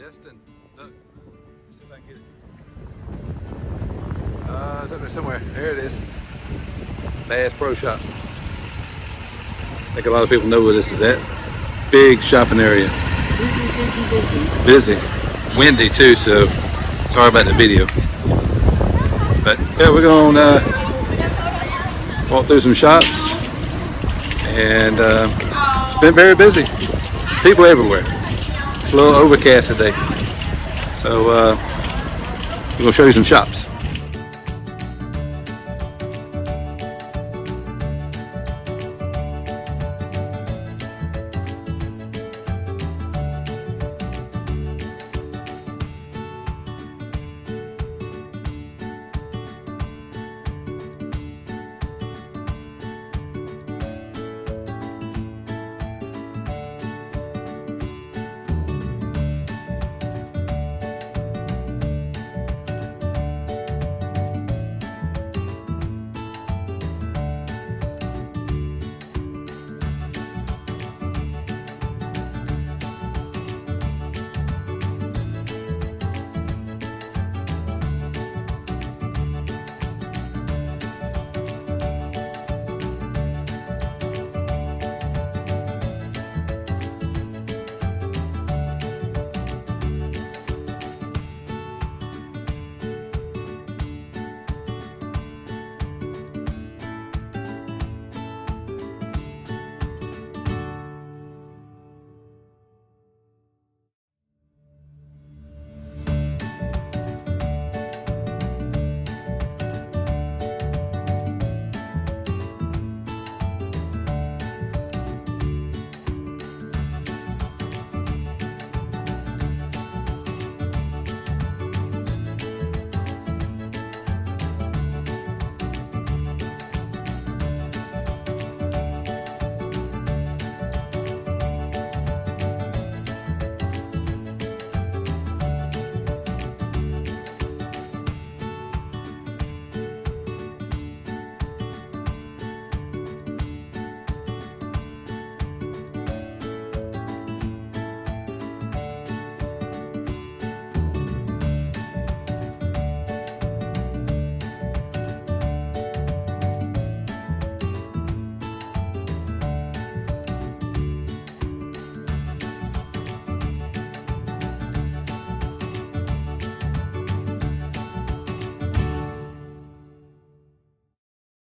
Destin. Look. Let's see if I can get it. It's up there somewhere. There it is. Bass Pro Shop. I think a lot of people know where this is at. Big shopping area. Busy, busy, busy. Busy. Windy too, so sorry about the video. But yeah, we're gonna walk through some shops, and it's been very busy. People everywhere. It's a little overcast today, so we're gonna show you some shops.